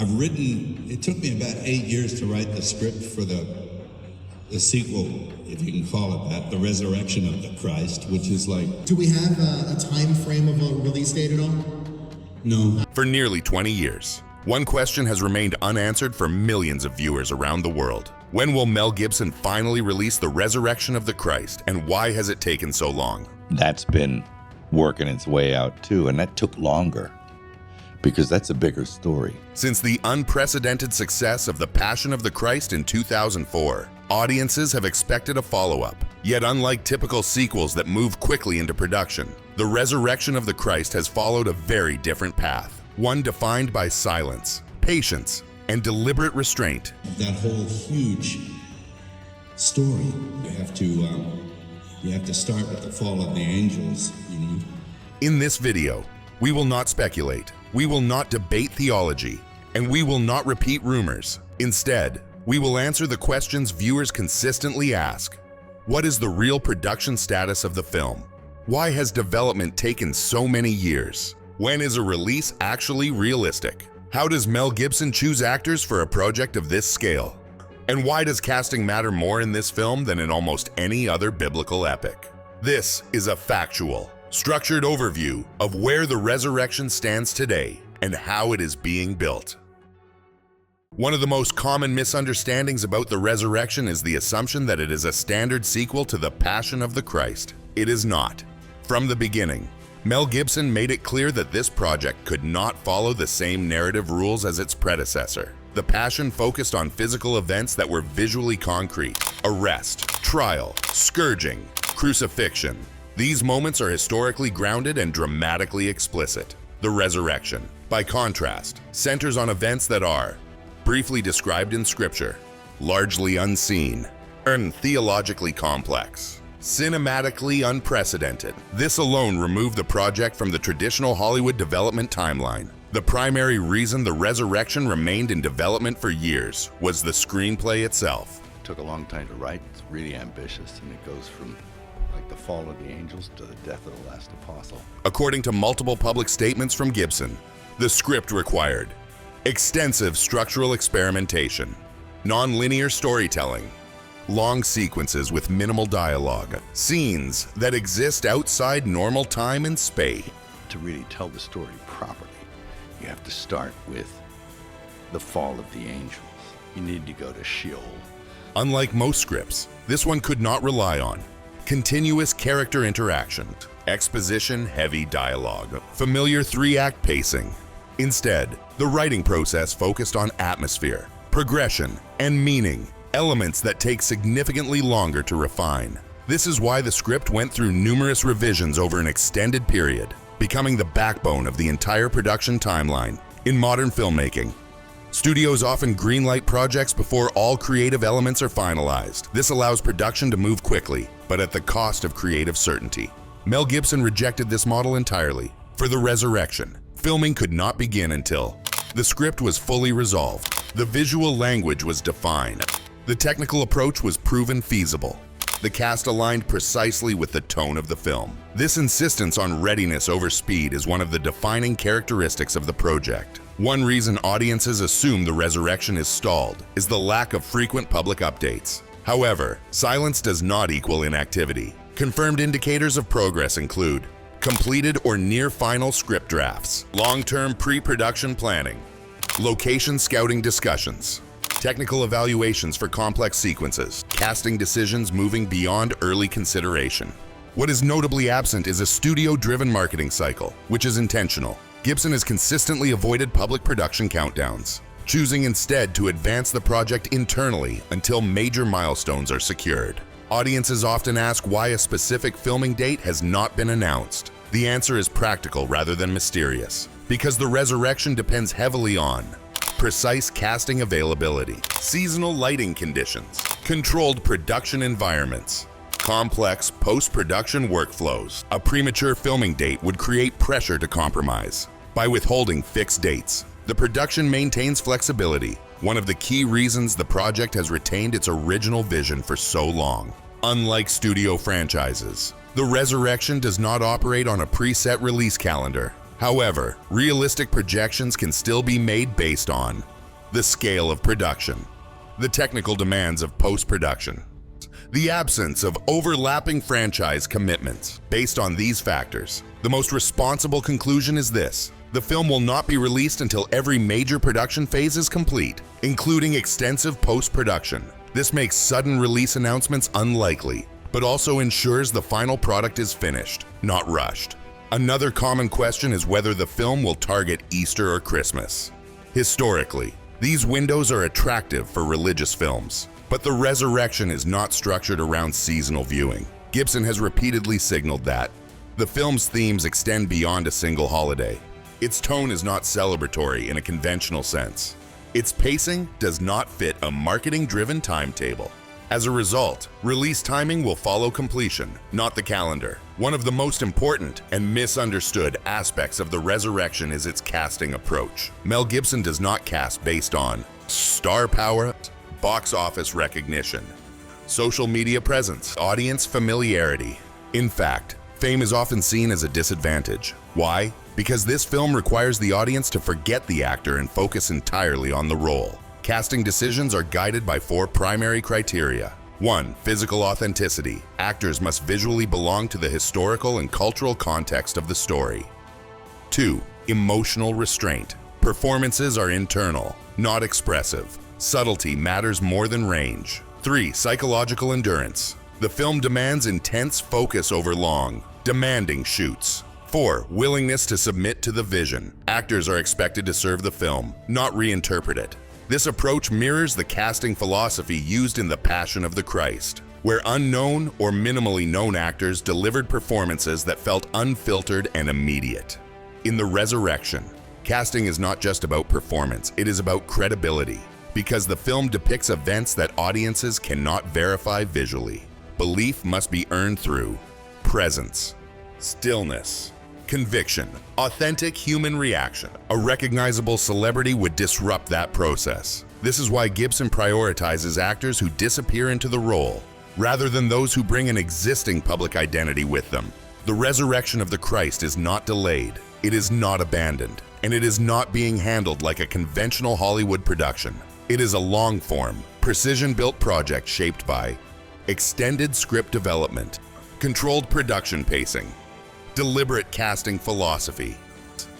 it took me about 8 years to write the script for the sequel, if you can call it that, The Resurrection of the Christ, which is like... Do we have a time frame of a release date at all? No. For nearly 20 years, one question has remained unanswered for millions of viewers around the world. When will Mel Gibson finally release The Resurrection of the Christ, and why has it taken so long? That's been working its way out too, and that took longer because that's a bigger story. Since the unprecedented success of The Passion of the Christ in 2004, audiences have expected a follow-up. Yet unlike typical sequels that move quickly into production, The Resurrection of the Christ has followed a very different path, one defined by silence, patience, and deliberate restraint. That whole huge story, you have to start with the fall of the angels, you know? In this video, we will not speculate, we will not debate theology, and we will not repeat rumors. Instead, we will answer the questions viewers consistently ask. What is the real production status of the film? Why has development taken so many years? When is a release actually realistic? How does Mel Gibson choose actors for a project of this scale? And why does casting matter more in this film than in almost any other biblical epic? This is a factual, structured overview of where The Resurrection stands today and how it is being built. One of the most common misunderstandings about The Resurrection is the assumption that it is a standard sequel to The Passion of the Christ. It is not. From the beginning, Mel Gibson made it clear that this project could not follow the same narrative rules as its predecessor. The Passion focused on physical events that were visually concrete: arrest, trial, scourging, crucifixion. These moments are historically grounded and dramatically explicit. The Resurrection, by contrast, centers on events that are briefly described in Scripture, largely unseen, and theologically complex, cinematically unprecedented. This alone removed the project from the traditional Hollywood development timeline. The primary reason The Resurrection remained in development for years was the screenplay itself. It took a long time to write. It's really ambitious, and it goes from like the fall of the angels to the death of the last apostle. According to multiple public statements from Gibson, the script required extensive structural experimentation, non-linear storytelling, long sequences with minimal dialogue, scenes that exist outside normal time and space. To really tell the story properly, you have to start with the fall of the angels. You need to go to Sheol. Unlike most scripts, this one could not rely on continuous character interaction, exposition-heavy dialogue, familiar three-act pacing. Instead, the writing process focused on atmosphere, progression, and meaning, elements that take significantly longer to refine. This is why the script went through numerous revisions over an extended period, becoming the backbone of the entire production timeline. In modern filmmaking, studios often greenlight projects before all creative elements are finalized. This allows production to move quickly, but at the cost of creative certainty. Mel Gibson rejected this model entirely. For The Resurrection, filming could not begin until the script was fully resolved, the visual language was defined, the technical approach was proven feasible, the cast aligned precisely with the tone of the film. This insistence on readiness over speed is one of the defining characteristics of the project. One reason audiences assume The Resurrection is stalled is the lack of frequent public updates. However, silence does not equal inactivity. Confirmed indicators of progress include completed or near final script drafts, long-term pre-production planning, location scouting discussions, technical evaluations for complex sequences, casting decisions moving beyond early consideration. What is notably absent is a studio-driven marketing cycle, which is intentional. Gibson has consistently avoided public production countdowns, choosing instead to advance the project internally until major milestones are secured. Audiences often ask why a specific filming date has not been announced. The answer is practical rather than mysterious, because The Resurrection depends heavily on precise casting availability, seasonal lighting conditions, controlled production environments, complex post-production workflows. A premature filming date would create pressure to compromise. By withholding fixed dates, the production maintains flexibility, one of the key reasons the project has retained its original vision for so long. Unlike studio franchises, The Resurrection does not operate on a preset release calendar. However, realistic projections can still be made based on the scale of production, the technical demands of post-production, the absence of overlapping franchise commitments. Based on these factors, the most responsible conclusion is this: the film will not be released until every major production phase is complete, including extensive post-production. This makes sudden release announcements unlikely, but also ensures the final product is finished, not rushed. Another common question is whether the film will target Easter or Christmas. Historically, these windows are attractive for religious films, but the resurrection is not structured around seasonal viewing. Gibson has repeatedly signaled that the film's themes extend beyond a single holiday. Its tone is not celebratory in a conventional sense. Its pacing does not fit a marketing-driven timetable. As a result, release timing will follow completion, not the calendar. One of the most important and misunderstood aspects of The Resurrection is its casting approach. Mel Gibson does not cast based on star power, box office recognition, social media presence, audience familiarity. In fact, fame is often seen as a disadvantage. Why? Because this film requires the audience to forget the actor and focus entirely on the role. Casting decisions are guided by 4 primary criteria. 1. Physical authenticity. Actors must visually belong to the historical and cultural context of the story. 2. Emotional restraint. Performances are internal, not expressive. Subtlety matters more than range. 3. Psychological endurance. The film demands intense focus over long, demanding shoots. 4. Willingness to submit to the vision. Actors are expected to serve the film, not reinterpret it. This approach mirrors the casting philosophy used in The Passion of the Christ, where unknown or minimally known actors delivered performances that felt unfiltered and immediate. In The Resurrection, casting is not just about performance, it is about credibility, because the film depicts events that audiences cannot verify visually. Belief must be earned through presence, stillness, conviction, authentic human reaction. A recognizable celebrity would disrupt that process. This is why Gibson prioritizes actors who disappear into the role, rather than those who bring an existing public identity with them. The resurrection of the Christ is not delayed, it is not abandoned, and it is not being handled like a conventional Hollywood production. It is a long-form, precision-built project shaped by extended script development, controlled production pacing, deliberate casting philosophy,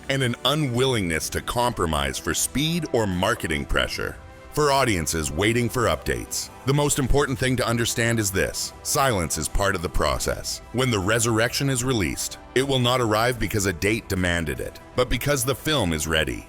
and an unwillingness to compromise for speed or marketing pressure. For audiences waiting for updates, the most important thing to understand is this: silence is part of the process. When The Resurrection is released, it will not arrive because a date demanded it, but because the film is ready.